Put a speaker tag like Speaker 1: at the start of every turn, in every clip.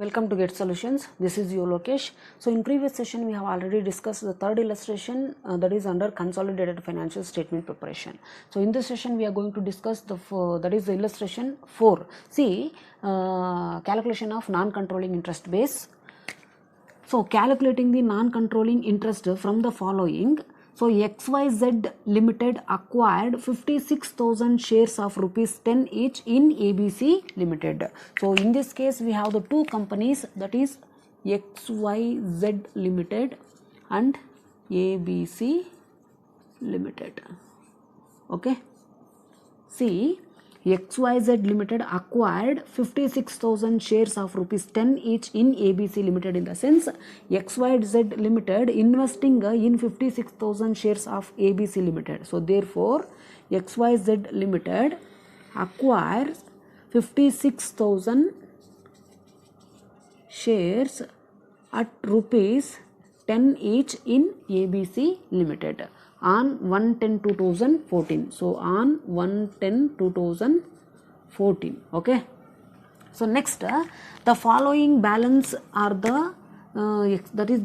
Speaker 1: Welcome to Get Solutions. This is your Lokesh. So in previous session we have already discussed the third illustration that is under consolidated financial statement preparation. So in this session we are going to discuss the illustration 4. See calculation of non-controlling interest base. So calculating the non-controlling interest from the following. So XYZ Limited acquired 56,000 shares of rupees 10 each in ABC Limited. So in this case we have the two companies, that is XYZ Limited and ABC Limited. Okay. See, XYZ Limited acquired 56,000 shares of rupees 10 each in ABC Limited, in the sense XYZ Limited investing in 56,000 shares of ABC Limited. So therefore XYZ Limited acquires 56,000 shares at rupees 10 each in ABC Limited on 1/10/2014. So on 1/10/2014. Okay. So next the following balance are the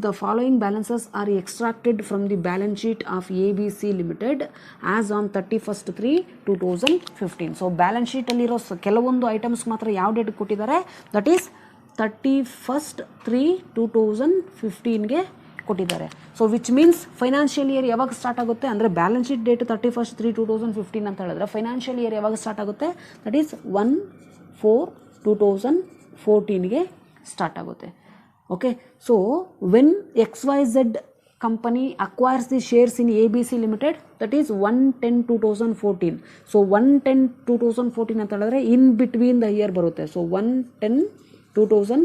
Speaker 1: the following balances are extracted from the balance sheet of ABC Limited as on 31/3/2015. So balance sheet aliro ಕೆಲವೊಂದು items ಮಾತ್ರ ಯಾವ date ಕೊಟ್ಟಿದ್ದಾರೆ, that is 31/3/2015 ಗೆ ಕೊಟ್ಟಿದ್ದಾರೆ. So which means financial year ಯಾವಾಗ start ಆಗುತ್ತೆ ಅಂದರೆ balance sheet date 31/3/2015 ಅಂತ ಹೇಳಿದ್ರೆ ಫೈನಾನ್ಷಿಯಲ್ ಇಯರ್ ಯಾವಾಗ ಸ್ಟಾರ್ಟ್ ಆಗುತ್ತೆ, ದಟ್ ಈಸ್ 1/4/2014 ಗೆ ಸ್ಟಾರ್ಟ್ ಆಗುತ್ತೆ. Okay. So when XYZ company acquires the shares in ABC Limited, that is 1/10/2014. So 1/10/2014 ಅಂತ ಹೇಳಿದ್ರೆ ಇನ್ ಬಿಟ್ವೀನ್ ದ ಇಯರ್ ಬರುತ್ತೆ. So 1/10/2014.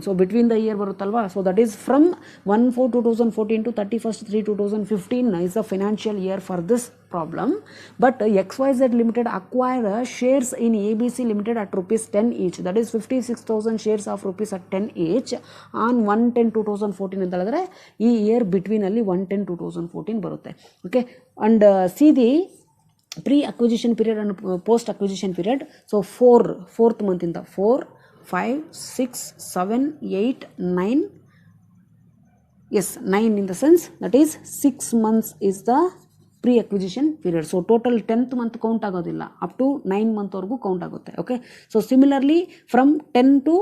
Speaker 1: So between the year ಬರುತ್ತಲ್ವಾ, so that is from 1/4/2014 to 31/3/2015 is the financial year for this problem. But XYZ Limited acquire shares in ABC Limited at rupees 10 each, that is 56,000 shares of rupees at 10 each on 1/10/2014 ಅಂತ ಹೇಳಿದ್ರೆ ಈ year between ಅಲ್ಲಿ 1/10/2014 ಬರುತ್ತೆ. Okay. And see the pre-acquisition period and post-acquisition period. So fourth month in the 4, 5, 6, 7, 8, 9. Yes, 9 in the sense that is 6 months is the pre-acquisition period. So total 10th month count ಆಗೋದಿಲ್ಲ, up to 9 month ವರೆಗೂ count ಆಗುತ್ತೆ. Okay. So similarly from 10 to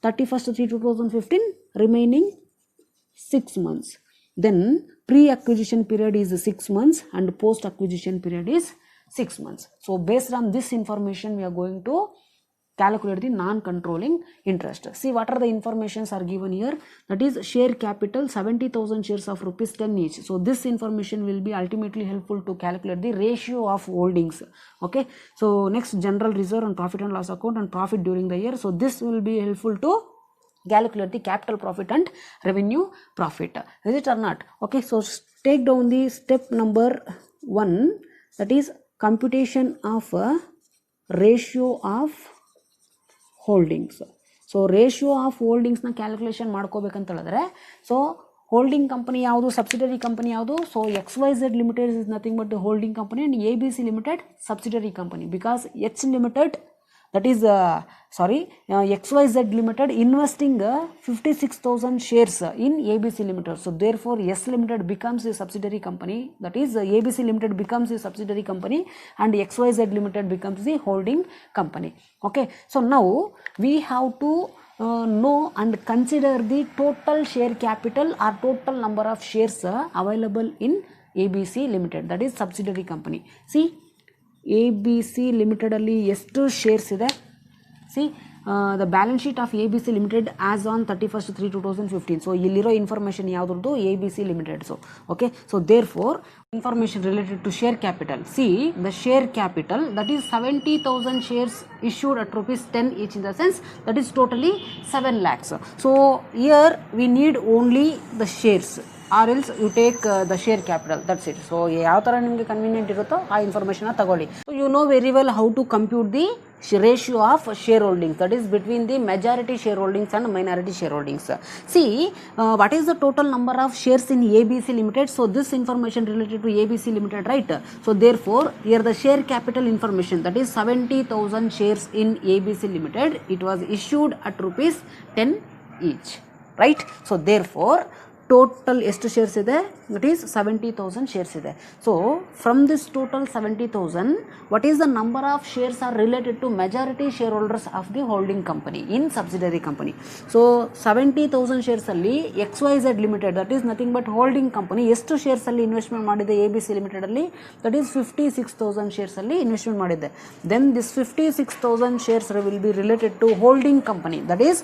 Speaker 1: 31/3/2015 remaining 6 months. Then pre-acquisition period is 6 months and post-acquisition period is 6 months. So based on this information we are going to calculate the non-controlling interest. See what are the informations are given here, that is share capital 70,000 shares of rupees 10 each. So this information will be ultimately helpful to calculate the ratio of holdings. Okay. So next, general reserve and profit and loss account and profit during the year. So this will be helpful to calculate the capital profit and revenue profit. Is it or not? Okay. So take down the step number 1, that is computation of ratio of holdings. So ratio of ಹೋಲ್ಡಿಂಗ್ಸ್ನ calculation ಮಾಡ್ಕೋಬೇಕಂತ ಹೇಳಿದ್ರೆ, so holding company ಯಾವುದು, subsidiary company ಯಾವುದು? So XYZ Limited is nothing but the holding company and ABC Limited subsidiary company, because H Limited, that is XYZ Limited investing 56,000 shares in ABC Limited. So therefore S Limited becomes a subsidiary company, that is ABC Limited becomes a subsidiary company and XYZ Limited becomes the holding company. Okay. So now we have to know and consider the total share capital or total number of shares available in ABC Limited, that is subsidiary company. See ABC Limited ಅಲ್ಲಿ ಎಷ್ಟು shares ಇದೆ? See the balance sheet of ABC Limited as on 31/3/2015. So ಇಲ್ಲಿರೋ information ಯಾವುದ್ರದ್ದು? ABC Limited. So okay. So therefore information related to share capital. See the share capital, that is 70,000 shares issued at rupees 10 each, in the sense that is totally 7 lakhs. So here we need only the shares. Or else you take the share capital, that's it. So ಯಾವ ಥರ ನಿಮಗೆ convenient ಇರುತ್ತೋ ಆ ಇನ್ಫಾರ್ಮೇಷನ್ನ ತಗೊಳ್ಳಿ. So you know very well how to compute the ratio of shareholdings, that is between the majority shareholdings and minority shareholdings. See, what is the total number of shares in ABC Limited? So this information related to ABC Limited, right? So therefore here the share capital information, that is 70,000 shares in ABC Limited. It was issued at rupees 10 each, right? So therefore total ಎಷ್ಟು shares ಇದೆ? It is 70,000 shares ಇದೆ. So from this total 70,000, what is the number of shares are related to majority share holders of the holding company in subsidiary company. So 70,000 ಶೇರ್ಸಲ್ಲಿ XYZ limited, that is nothing but holding company, ಎಷ್ಟು ಶೇರ್ಸಲ್ಲಿ investment ಮಾಡಿದೆ ABC ಲಿಮಿಟೆಡಲ್ಲಿ? That is 56,000 ಶೇರ್ಸಲ್ಲಿ investment ಮಾಡಿದೆ. Then this 56,000 shares will be related to holding company, that is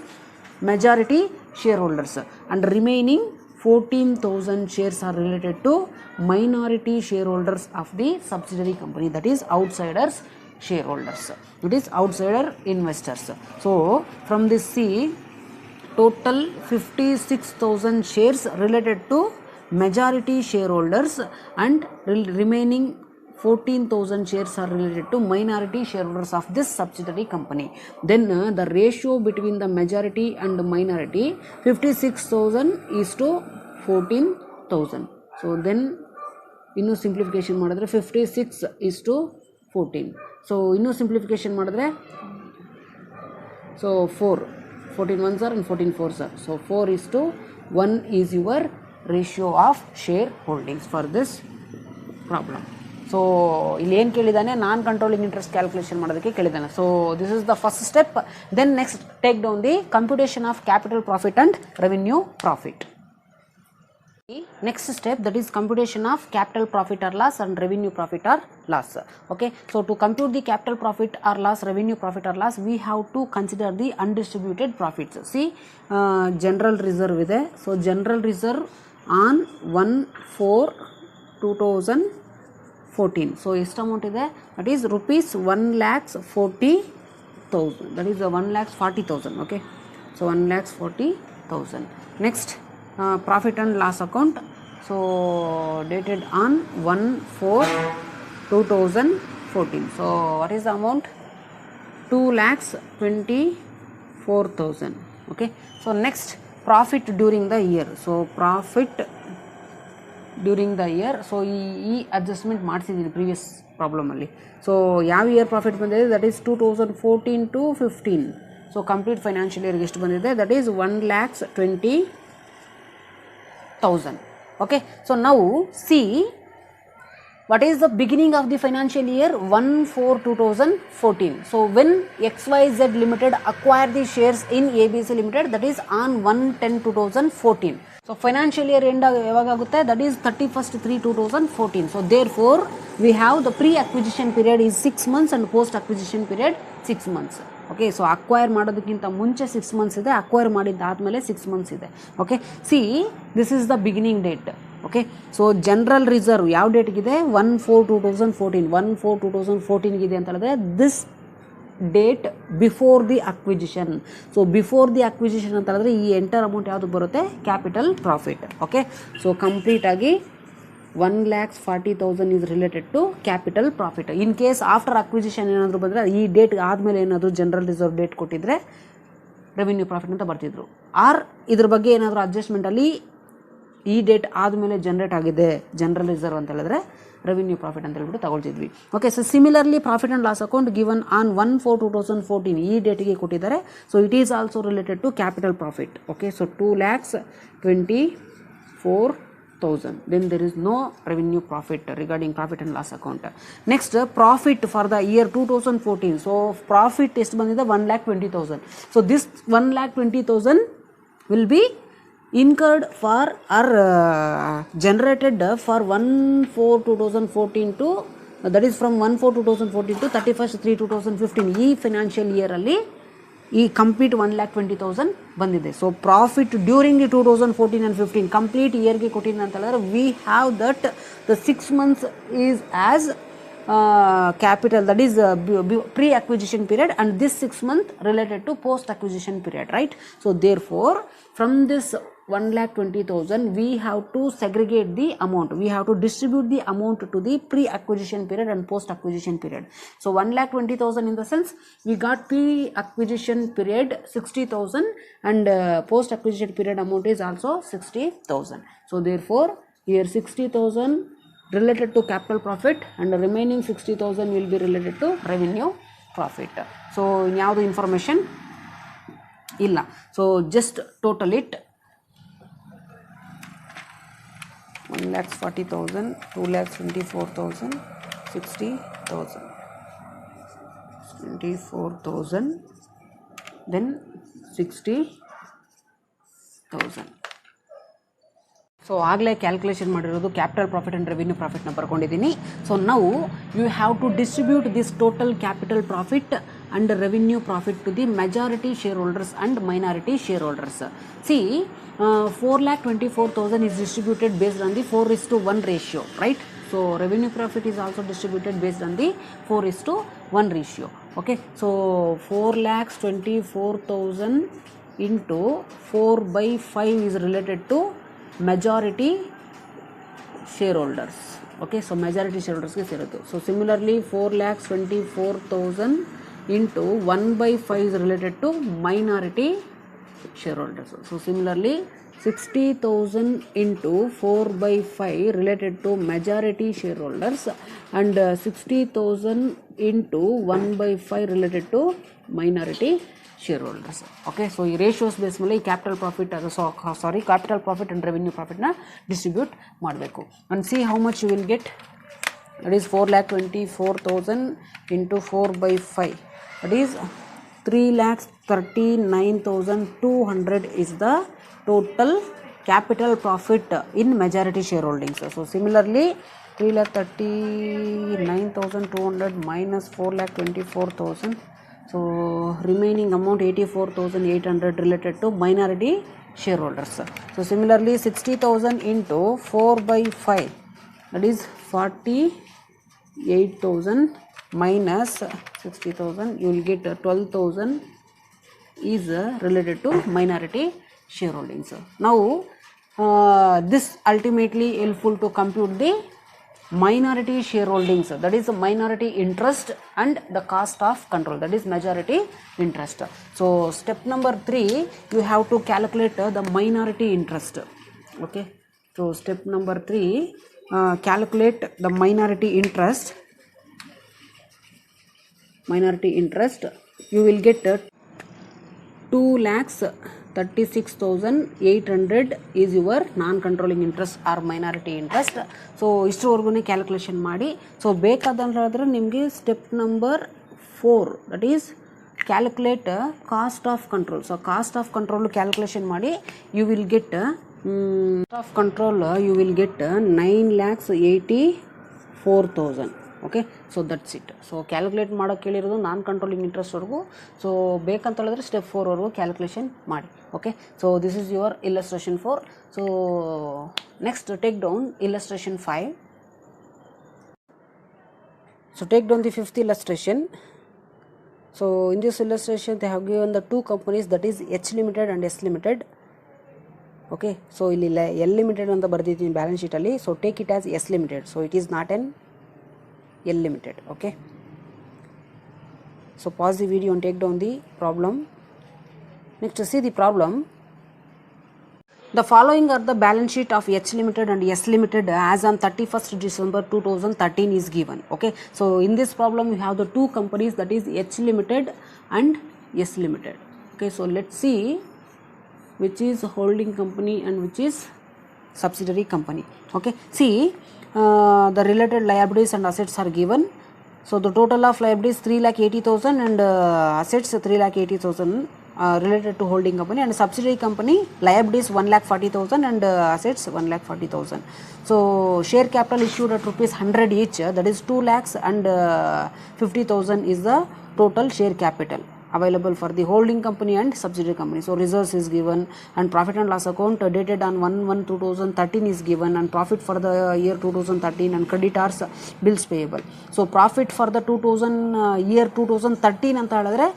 Speaker 1: majority shareholders, and remaining 14,000 shares are related to minority shareholders of the subsidiary company, that is outsiders shareholders, it is outsider investors. So from this see, total 56,000 shares related to majority shareholders and remaining 14,000 shares are related to minority shareholders of this subsidiary company. Then the ratio between the majority and the minority, 56,000 is to 14,000. So then innu simplification madidre 56 is to 14. So innu simplification madidre, so 14 ones are and 14 fours are, so 4 is to 1 is your ratio of share holdings for this problem. So ಇಲ್ಲಿ ಏನು ಕೇಳಿದ್ದಾನೆ, non controlling interest calculation ಮಾಡೋದಕ್ಕೆ ಕೇಳಿದ್ದಾನೆ. So this is the first step. Then next take down the computation of capital profit and revenue profit. Next step, that is computation of capital profit or loss and revenue profit or loss. Okay, so to compute the capital profit or loss, revenue profit or loss, we have to consider the undistributed profits. See, general reserve ಇದೆ. So general reserve on 1/4/2014. So ಎಷ್ಟು amount ಇದೆ? That is rupees 1,40,000, that is 1,40,000. Okay, so 1,40,000. Next profit and loss account, so dated on 1/4/2014. So what is the amount? 2,24,000. Okay, so next profit during the year. So profit during the year, so ಈ adjustment ಮಾಡಿಸಿದ್ದೀನಿ previous ಪ್ರಾಬ್ಲಮಲ್ಲಿ. So ಯಾವ year profit ಬಂದಿದೆ? That is 2014 to 15. So complete financial ಇಯರ್ಗೆ ಎಷ್ಟು ಬಂದಿದೆ? That is 1,20,000. Okay, so ನಾವು C what is the beginning of the financial year? 1/4/2014. So when XYZ Limited acquired the shares in ABC Limited, that is on 1/10/2014. So financial year end yavagagutte? That is 31/3/2014. So therefore we have the pre-acquisition period is 6 months and post-acquisition period 6 months. Okay, so acquire ಮಾಡೋದಕ್ಕಿಂತ ಮುಂಚೆ 6 months ಇದೆ, acquire ಮಾಡಿದ್ದಾದಮೇಲೆ 6 months ಇದೆ. Okay, see this is the beginning date. Okay, so general reserve ಯಾವ ಡೇಟ್ಗಿದೆ? 1/4/2014. 1/4/2014 ಅಂತ ಹೇಳಿದ್ರೆ this date before the acquisition. So before the acquisition ಅಂತ ಹೇಳಿದ್ರೆ ಈ ಎಂಟರ್ ಅಮೌಂಟ್ ಯಾವುದು ಬರುತ್ತೆ? Capital profit. ಓಕೆ, ಸೊ ಕಂಪ್ಲೀಟಾಗಿ 1,40,000 is related to capital profit. In case after acquisition ಏನಾದರೂ ಬಂದರೆ ಈ ಡೇಟ್ ಆದಮೇಲೆ ಏನಾದರೂ ಜನರಲ್ ರಿಸರ್ವ್ ಡೇಟ್ ಕೊಟ್ಟಿದ್ರೆ ರೆವಿನ್ಯೂ ಪ್ರಾಫಿಟ್ ಅಂತ ಬರ್ತಿದ್ರು. ಆರ್ ಇದ್ರ ಬಗ್ಗೆ ಏನಾದರೂ ಅಡ್ಜಸ್ಟ್ಮೆಂಟಲ್ಲಿ ಈ ಡೇಟ್ ಆದಮೇಲೆ ಜನ್ರೇಟ್ ಆಗಿದೆ ಜನರಲ್ ರಿಸರ್ವ್ ಅಂತ ಹೇಳಿದ್ರೆ ರೆವಿನ್ಯೂ ಪ್ರಾಫಿಟ್ ಅಂತ ಹೇಳ್ಬಿಟ್ಟು ತಗೊಳ್ತಿದ್ವಿ. Okay, so similarly profit and loss account given on 1/4/2014 ಈ ಡೇಟಿಗೆ ಕೊಟ್ಟಿದ್ದಾರೆ. So it is also related to capital profit. Okay, so 2,24,000. Then there is no revenue profit regarding profit and loss account. Next, profit for the year 2014. So profit ಎಷ್ಟು ಬಂದಿದೆ? 1,20,000. So this 1,20,000 will be incurred for or generated for 1/4/2014 to, that is from 1/4/2014 to 31/3/2015. ಈ financial ಇಯರಲ್ಲಿ ಈ complete 1,20,000 ಬಂದಿದೆ. So profit during the 2014 and 15 complete ಇಯರ್ಗೆ ಕೊಟ್ಟಿದ್ದೀನಿ ಅಂತ ಹೇಳಿದ್ರೆ we have that the 6 months is as capital, that is pre acquisition period, and this 6 months related to post acquisition period, right? So therefore from this 1,20,000, we have to segregate the amount. We have to distribute the amount to the pre-acquisition period and post-acquisition period. So 1,20,000 in the sense we got pre-acquisition period 60,000 and post-acquisition period amount is also 60,000. So therefore here 60,000 related to capital profit and the remaining 60,000 will be related to revenue profit. So now the information illa. So just total it. 1,40,000, 2,24,000, 60,000, 24,000, then 60,000. So ಆಗಲೇ calculation ಮಾಡಿರೋದು capital profit and revenue ಪ್ರಾಫಿಟ್ನ ಬರ್ಕೊಂಡಿದ್ದೀನಿ. So ನಾವು you have to distribute this total capital profit and revenue profit to the majority share holders and minority share holders. See 4,24,000 is distributed based on the 4:1 ratio, right? So revenue profit is also distributed based on the 4:1 ratio. Okay, so 4,24,000 into 4/5 is related to majority shareholders. Okay, so majority shareholders ge serutte. So similarly 4,24,000 into 1/5 is related to minority shareholders. So similarly 60,000 into 4/5 related to majority shareholders and 60,000 into 1/5 related to minority shareholders. Okay, so ಈ ratios base ಮೇಲೆ ಈ capital profit capital profit and revenue profit ನ distribute ಮಾಡಬೇಕು. And see how much you will get. That is 4,24,000 into 4/5. That is 3,39,200 is the total capital profit in majority shareholdings. So similarly 3,39,200 minus 4,24,000. So remaining amount 84,800 related to minority shareholders. So similarly 60,000 into 4/5, that is 48,000 minus 60,000, you will get 12,000 is related to minority shareholdings. Now this ultimately helpful to compute the minority shareholdings, that is minority interest and the cost of control, that is majority interest. So step number 3, you have to calculate the minority interest. Okay, so step number 3, calculate the minority interest. You will get 2,36,800 is your non-controlling interest or minority interest. So ಇಷ್ಟರವರೆಗೂ calculation ಮಾಡಿ. So ಬೇಕಾದ್ರೆ ನಿಮಗೆ step number 4, that is calculate cost of control. So cost of control calculation ಮಾಡಿ you will get cost of control you will get 9,84,000. Okay, so that's it. So calculate ಮಾಡೋಕ್ಕೆ ಹೇಳಿರೋದು non controlling ಇಂಟ್ರೆಸ್ಟ್ವರೆಗೂ. So ಬೇಕಂತ ಹೇಳಿದ್ರೆ step 4ವರೆಗೂ calculation ಮಾಡಿ. Okay, so this is your illustration 4. So next take down illustration 5. So take down the 5th illustration. So in this illustration they have given the two companies, that is H Limited and S Limited. Okay, so ಇಲ್ಲಿ L Limited ಅಂತ ಬರ್ದಿದ್ದೀನಿ balance ಶೀಟಲ್ಲಿ. So take it as S Limited. So it is not an L Limited. Okay, so pause the video and take down the problem. Next, see the problem. The following are the balance sheet of H Limited and S Limited as on 31st December 2013 is given. Okay, so in this problem we have the two companies, that is H Limited and S Limited. Okay, so let's see which is holding company and which is subsidiary company. Okay, see the related liabilities and assets are given. So the total of liabilities 3,80,000 and assets 3,80,000 related to holding company, and subsidiary company liabilities 1,40,000 and assets 1,40,000. So share capital issued at ₹100 each, that is 2 lakhs and 50,000 is the total share capital. available for the holding company and subsidiary company. So reserves is given, and profit and loss account dated on 1/1/2013 is given, and profit for the year 2013 and creditors bills payable. So profit for the year 2013 ಅಂತ ಹೇಳಿದ್ರೆ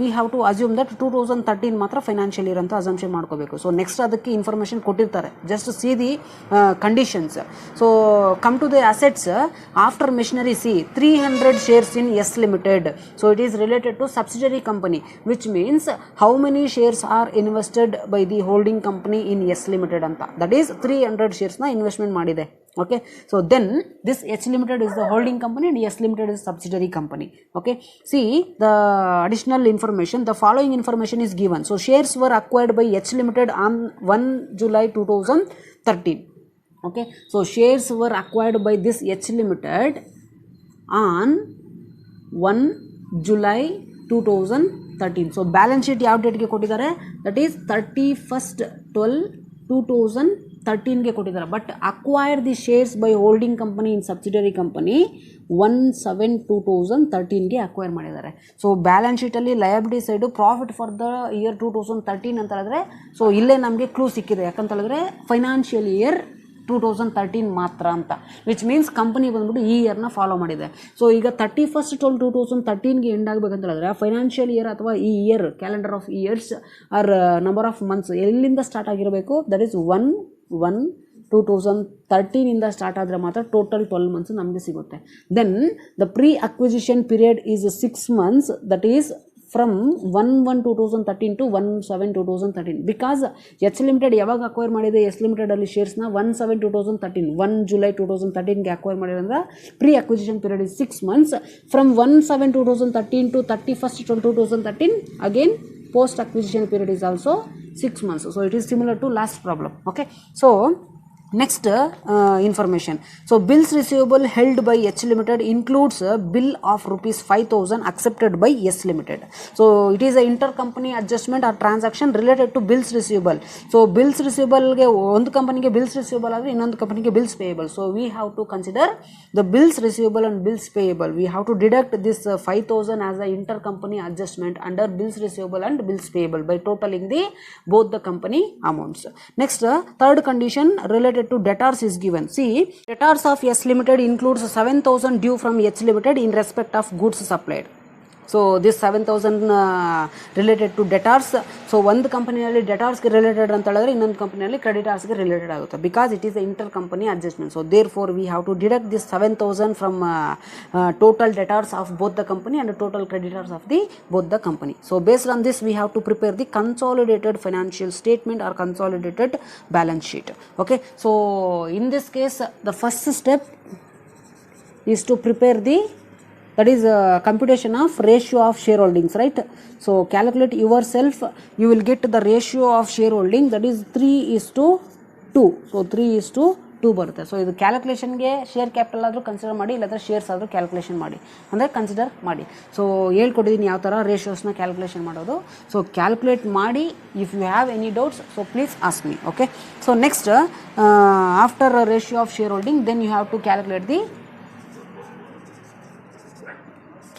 Speaker 1: we have to assume that 2013 ಮಾತ್ರ financial year ಅಂತ assumption ಮಾಡ್ಕೋಬೇಕು. So next ಅದಕ್ಕೆ information ಕೊಟ್ಟಿರ್ತಾರೆ, just see the conditions. So come to the assets after machinery, see 300 shares in S Limited. So it is related to subsidiary company, which means how many shares are invested by the holding company in S Limited ಅಂತ, that is 300 shares na investment ಮಾಡಿದೆ. Okay, so then this H Limited is the holding company and S Limited is subsidiary company. Okay, see the additional information, the following information is given. So shares were acquired by H Limited on 1 July 2013. Okay, so shares were acquired by this H Limited on 1 July 2013. So balance sheet ಯಾವ ಡೇಟ್ಗೆ ಕೊಟ್ಟಿದ್ದಾರೆ, that is 31/12/2013 ಗೆ ಕೊಟ್ಟಿದ್ದಾರೆ. But acquire the shares by holding company in subsidiary company 1/7/2013 ಗೆ acquire ಮಾಡಿದ್ದಾರೆ. So balance ಶೀಟಲ್ಲಿ liability side profit for the year 2013 ಅಂತ ಹೇಳಿದ್ರೆ, so ಇಲ್ಲೇ ನಮಗೆ ಕ್ಲೂ ಸಿಕ್ಕಿದೆ. ಯಾಕಂತ ಹೇಳಿದ್ರೆ ಫೈನಾನ್ಷಿಯಲ್ ಇಯರ್ 2013 ಮಾತ್ರ ಅಂತ, ವಿಚ್ ಮೀನ್ಸ್ ಕಂಪನಿ ಬಂದ್ಬಿಟ್ಟು ಈ ಇಯರ್ನ ಫಾಲೋ ಮಾಡಿದೆ. ಸೊ ಈಗ 31/12/2013 ಎಂಡ್ ಆಗಬೇಕಂತ ಹೇಳಿದ್ರೆ ಫೈನಾನ್ಷಿಯಲ್ ಇಯರ್ ಅಥವಾ ಈ year calendar of years or number of months ಎಲ್ಲಿಂದ ಸ್ಟಾರ್ಟ್ ಆಗಿರಬೇಕು, ದಟ್ ಈಸ್ 1/1/2013 ಇಂದ ಸ್ಟಾರ್ಟ್ ಆದರೆ ಮಾತ್ರ ಟೋಟಲ್ 12 ಮಂತ್ಸ್ ನಮಗೆ ಸಿಗುತ್ತೆ. Then the pre acquisition period is 6 months, that is from 1/1/2013 to 1/7/2013. Because H limited ಯಾವಾಗ ಅಕ್ವೈರ್ ಮಾಡಿದೆ ಎಸ್ ಲಿಮಿಟೆಡಲ್ಲಿ ಶೇರ್ಸ್ನ 1/7/2013 1 July 2013ಗೆ ಅಕ್ವೈರ್ ಮಾಡಿರೋದ್ರಿಂದ pre acquisition period is 6 months. From 1/7/2013 to 31/12/2013 again post acquisition period is also 6 months. So it is similar to last problem. Okay, so next information. So bills receivable held by H Limited includes a bill of rupees 5,000 accepted by S Limited. So it is a intercompany adjustment or transaction related to bills receivable. So bills receivable ge ಒಂದು ಕಂಪನಿಗೆ bills receivable ಆದರೆ ಇನ್ನೊಂದು ಕಂಪನಿಗೆ bills payable. So we have to consider the bills receivable and bills payable. We have to deduct this 5,000 as a intercompany adjustment under bills receivable and bills payable by totaling the both the company amounts. Next, third condition related to debtors is given. See, debtors of S Limited includes 7,000 due from H Limited in respect of goods supplied. So this 7,000 related to debtors. So ಒಂದು ಕಂಪನಿಯಲ್ಲಿ ಡೆಟಾರ್ಸ್ಗೆ related ಅಂತ ಹೇಳಿದ್ರೆ ಇನ್ನೊಂದು ಕಂಪನಿಯಲ್ಲಿ ಕ್ರೆಡಿಟಾರ್ಸ್ಗೆ related ಆಗುತ್ತೆ, because it is a inter company adjustment. So therefore we have to deduct this 7,000 from total debtors of both the company and total creditors of the both the company. So based on this we have to prepare the consolidated financial statement or consolidated balance sheet. Okay, so in this case the first step is to prepare the, that is computation of ratio of shareholdings, right? So calculate yourself, you will get the ratio of shareholding, that is 3:2. So 3:2 ಬರುತ್ತೆ. So ಇದು ಕ್ಯಾಲ್ಕುಲೇಷನ್ಗೆ share capital ಆದರೂ consider ಮಾಡಿ, ಇಲ್ಲಾಂದರೆ shares ಆದರೂ calculation ಮಾಡಿ, ಅಂದರೆ consider ಮಾಡಿ. So ಹೇಳ್ಕೊಟ್ಟಿದ್ದೀನಿ ಯಾವ ಥರ ರೇಷಿಯೋಸ್ನ ಕ್ಯಾಲ್ಕುಲೇಷನ್ ಮಾಡೋದು. ಸೊ ಕ್ಯಾಲ್ಕುಲೇಟ್ ಮಾಡಿ, if you have any doubts so please ask me. Okay, so next after ratio of share holding then you have to calculate the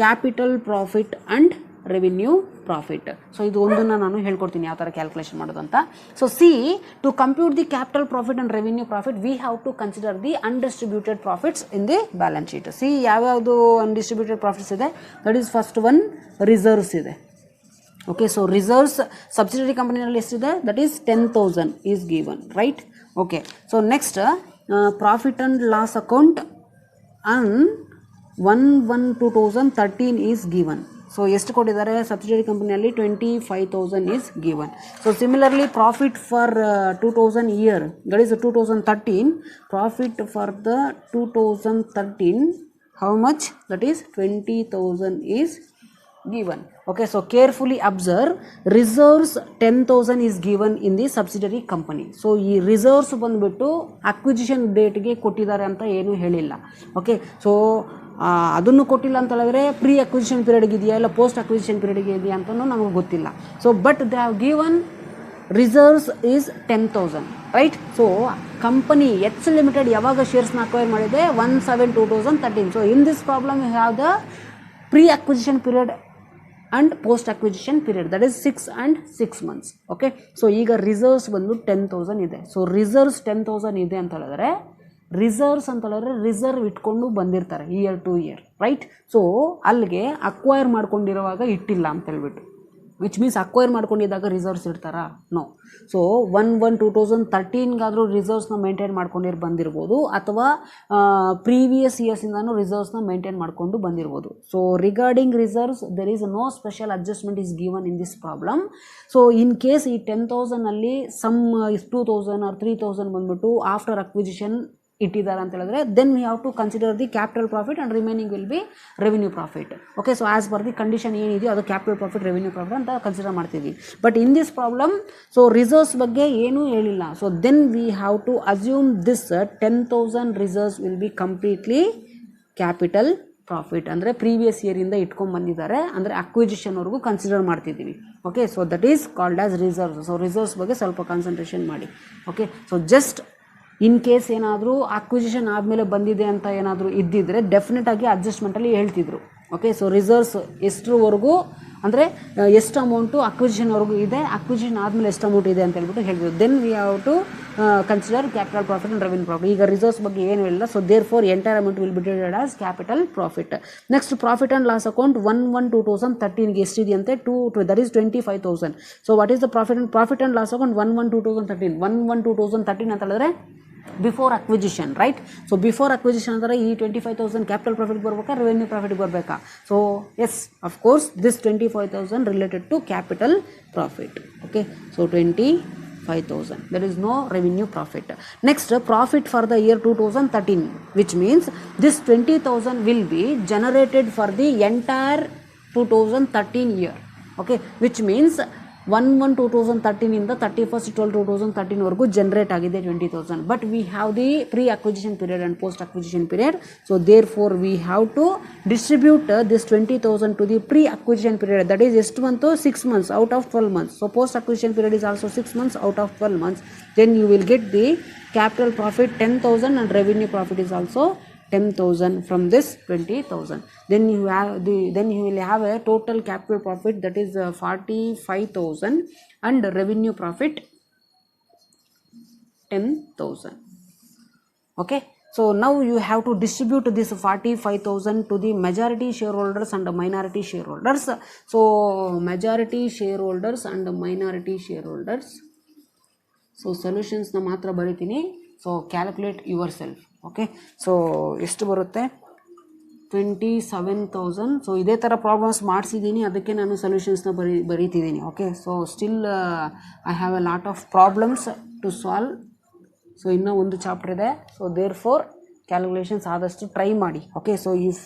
Speaker 1: capital profit and revenue profit. So ಇದು ಒಂದನ್ನು ನಾನು ಹೇಳ್ಕೊಡ್ತೀನಿ ಯಾವ ಥರ calculation ಮಾಡೋದು ಅಂತ. So see, to compute the capital profit and revenue profit we have to consider the undistributed profits in the balance sheet. C, ಯಾವ್ಯಾವುದು ಅನ್ಡಿಸ್ಟ್ರಿಬ್ಯೂಟೆಡ್ profits ಇದೆ, that is first one reserves ಇದೆ. ಓಕೆ, ಸೊ ರಿಸರ್ವ್ಸ್ ಸಬ್ಸಿಡರಿ ಕಂಪನಿನಲ್ಲಿ ಎಷ್ಟಿದೆ, that is 10,000 is given, right? Okay, so next profit and loss account on 1/1/2013 is given. So ಎಷ್ಟು ಕೊಟ್ಟಿದ್ದಾರೆ subsidiary ಕಂಪನಿಯಲ್ಲಿ 25,000 is given. So similarly profit for 2000 year, that is 2013, profit for the 2013 how much, that is 20,000 is given. Okay, so carefully observe, reserves 10,000 is given in the subsidiary company. So ಈ reserves ಬಂದುಬಿಟ್ಟು acquisition ಡೇಟ್ಗೆ ಕೊಟ್ಟಿದ್ದಾರೆ ಅಂತ ಏನೂ ಹೇಳಿಲ್ಲ. Okay, so ಅದನ್ನು ಕೊಟ್ಟಿಲ್ಲ ಅಂತ ಹೇಳಿದ್ರೆ ಪ್ರೀ ಅಕ್ವಿಜಿಷನ್ ಪೀರಿಯಡ್ಗೆ ಇದೆಯಾ ಇಲ್ಲ ಪೋಸ್ಟ್ ಅಕ್ವಿಜಿಷನ್ ಪೀರಿಯಡ್ಗೆ ಇದೆಯಾ ಅಂತಲೂ ನಮಗೆ ಗೊತ್ತಿಲ್ಲ. So but they have given reserves is 10,000, right? So company H limited ಯಾವಾಗ ಶೇರ್ಸ್ನ ಅಕ್ವೈರ್ ಮಾಡಿದೆ 1/7/2013. So in this problem you have the pre acquisition period and post acquisition period, that is 6 and 6 months. okay, so ಈಗ reserves ಬಂದು 10,000 ಇದೆ. So reserves 10,000 ಇದೆ ಅಂತ ಹೇಳಿದ್ರೆ reserves ಅಂತ ಹೇಳಿದ್ರೆ ರಿಸರ್ವ್ ಇಟ್ಕೊಂಡು ಬಂದಿರ್ತಾರೆ year to year, right. So ಅಲ್ಲಿಗೆ ಅಕ್ವೈರ್ ಮಾಡ್ಕೊಂಡಿರುವಾಗ ಇಟ್ಟಿಲ್ಲ ಅಂತ ಹೇಳ್ಬಿಟ್ಟು, ವಿಚ್ ಮೀನ್ಸ್ ಅಕ್ವೈರ್ ಮಾಡ್ಕೊಂಡಿದ್ದಾಗ ರಿಸರ್ವ್ಸ್ ಇಡ್ತಾರಾ? ನೋ. ಸೊ 2013ಗಾದರೂ ರಿಸರ್ವ್ಸ್ನ ಮೇಂಟೈನ್ ಮಾಡ್ಕೊಂಡಿರು ಬಂದಿರ್ಬೋದು, ಅಥವಾ ಪ್ರೀವಿಯಸ್ ಇಯರ್ಸಿಂದನೂ ರಿಸರ್ವ್ಸ್ನ ಮೇಂಟೈನ್ ಮಾಡಿಕೊಂಡು ಬಂದಿರ್ಬೋದು. So regarding reserves there is no special adjustment is given in this problem. So in case ಈ 10,000ಅಲ್ಲಿ ಸಮ್ 2,000 ಆರ್ 3,000 ಬಂದ್ಬಿಟ್ಟು ಆಫ್ಟರ್ ಅಕ್ವಿಸಿಷನ್ ಇಟ್ಟಿದ್ದಾರೆ ಅಂತ ಹೇಳಿದ್ರೆ then we have to consider the capital profit and remaining will be revenue profit. Okay, so as per the condition ಏನಿದೆಯೋ ಅದು capital profit revenue profit ಅಂತ consider ಮಾಡ್ತೀವಿ. But in this problem so reserves ಬಗ್ಗೆ ಏನೂ ಹೇಳಿಲ್ಲ. So then we have to assume this 10,000 reserves will be completely capital profit, ಅಂದರೆ previous ಇಯರಿಂದ ಇಟ್ಕೊಂಡು ಬಂದಿದ್ದಾರೆ, ಅಂದರೆ ಅಕ್ವಿಜಿಷನ್ವರೆಗೂ ಕನ್ಸಿಡರ್ ಮಾಡ್ತಿದ್ದೀವಿ. Okay, so that is called as reserves. So reserves ಬಗ್ಗೆ ಸ್ವಲ್ಪ ಕಾನ್ಸಂಟ್ರೇಷನ್ ಮಾಡಿ. Okay, so just in case ಏನಾದರೂ ಅಕ್ವಿಸಿಷನ್ ಆದಮೇಲೆ ಬಂದಿದೆ ಅಂತ ಏನಾದರೂ ಇದ್ದಿದ್ದರೆ ಡೆಫಿನೆಟಾಗಿ ಅಡ್ಜಸ್ಟ್ಮೆಂಟಲ್ಲಿ ಹೇಳ್ತಿದ್ರು. ಓಕೆ, ಸೊ ರಿಸರ್ವ್ಸ್ ಎಷ್ಟರವರೆಗೂ ಅಂದರೆ ಎಷ್ಟು ಅಮೌಂಟು ಅಕ್ವಿಸಿಷನ್ವರೆಗೂ ಇದೆ, ಅಕ್ವಿಸಿಷನ್ ಆದಮೇಲೆ ಎಷ್ಟು ಅಮೌಂಟ್ ಇದೆ ಅಂತ ಹೇಳ್ಬಿಟ್ಟು ಹೇಳ್ತಿದ್ರು. Then we have to consider capital profit and revenue profit. ಈಗ ರಿಸರ್ವ್ಸ್ ಬಗ್ಗೆ ಏನು ಹೇಳಿಲ್ಲ. So therefore entire amount will be treated as capital profit. Next profit and loss account 1/1/2013ಗೆ ಎಷ್ಟಿದೆಯಂತೆ that is 25,000. So what is the profit and loss account 1/1/2013 1/1/2013 ಅಂತ ಹೇಳಿದ್ರೆ before acquisition, right. So before acquisition ಅಂದರೆ ಈ 25,000 capital profit ಬರಬೇಕಾ, revenue profit ಬರಬೇಕಾ? So yes, of course this 25,000 related to capital profit. Okay, so 25,000, there is no revenue profit. Next, profit for the year 2013, which means this 20,000 will be generated for the entire 2013 year. Okay, which means 1/1/2013 ಇಂದ 31/12/2013 ವರೆಗೂ generate ಆಗಿದೆ 20,000. But we have the pre acquisition period and post acquisition period. So therefore we have to distribute this 20,000 to the pre acquisition period. That is ಎಷ್ಟು ಬಂತು? 6 months out of 12 months. So post acquisition period is also 6 months out of 12 months. Then you will get the capital profit 10,000 and revenue profit is also 10,000 from this 20,000. Then you will have a total capital profit that is 45,000 and revenue profit 10,000. Okay, so now you have to distribute this 45,000 to the majority shareholders and minority shareholders. So majority shareholders and minority shareholders. So solutions na matra baritini. So calculate yourself. Okay, so ಎಷ್ಟು ಬರುತ್ತೆ? 27,000. So ಇದೇ ಥರ problems ಮಾಡಿಸಿದ್ದೀನಿ, ಅದಕ್ಕೆ ನಾನು ಸೊಲ್ಯೂಷನ್ಸ್ನ ಬರೀತಿದ್ದೀನಿ. Okay, so still I have a lot of problems to solve. So ಇನ್ನೂ ಒಂದು ಚಾಪ್ಟರ್ ಇದೆ. ಸೊ ದೇರ್ ಫೋರ್ ಕ್ಯಾಲ್ಕುಲೇಷನ್ಸ್ ಆದಷ್ಟು ಟ್ರೈ ಮಾಡಿ. Okay, so if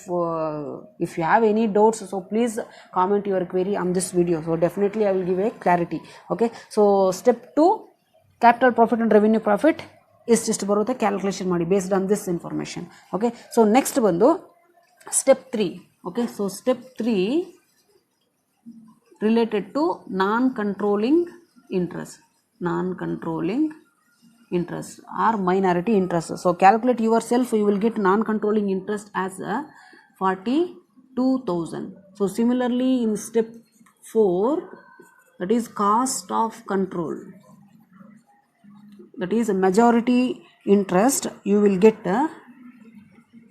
Speaker 1: you have any doubts, so please comment your query on this video. So definitely I will give a clarity. Okay, so step 2 capital profit and revenue profit ಎಷ್ಟು ಬರುತ್ತೆ calculation ಮಾಡಿ based on this information. Okay, so next ಬಂದು step 3. Okay, so step 3 related to non controlling interest or minority interest. So calculate yourself, you will get non-controlling interest as 42,000. So similarly in step 4, that is cost of control, that is majority interest, you will get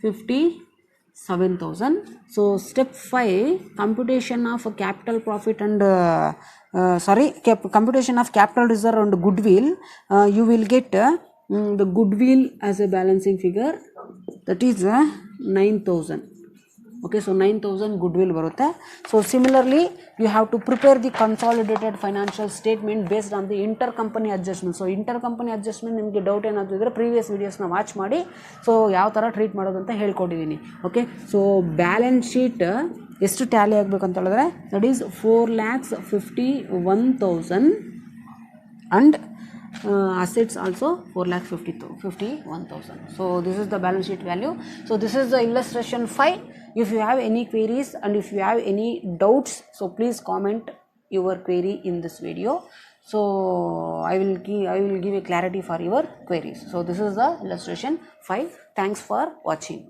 Speaker 1: 57,000. So step 5, computation of capital profit and computation of capital reserve and goodwill, you will get the goodwill as a balancing figure, that is 9,000. Okay, so 9,000 goodwill barutte. So similarly you have to prepare the consolidated financial statement based on the intercompany adjustment. So intercompany adjustment ನಿಮಗೆ doubt ಏನಾದರೂ ಇದ್ದರೆ previous ವೀಡಿಯೋಸ್ನ watch ಮಾಡಿ. So ಯಾವ ಥರ treat ಮಾಡೋದು ಅಂತ ಹೇಳ್ಕೊಟ್ಟಿದ್ದೀನಿ. Okay, so balance sheet ಎಷ್ಟು ಟ್ಯಾಲಿ ಆಗಬೇಕಂತ ಹೇಳಿದ್ರೆ that is 4,51,000 and assets also 4,51,000. So this is the balance sheet value. So this is the illustration 5. If you have any queries and if you have any doubts, so please comment your query in this video. So I will give a clarity for your queries. So this is the illustration 5. Thanks for watching.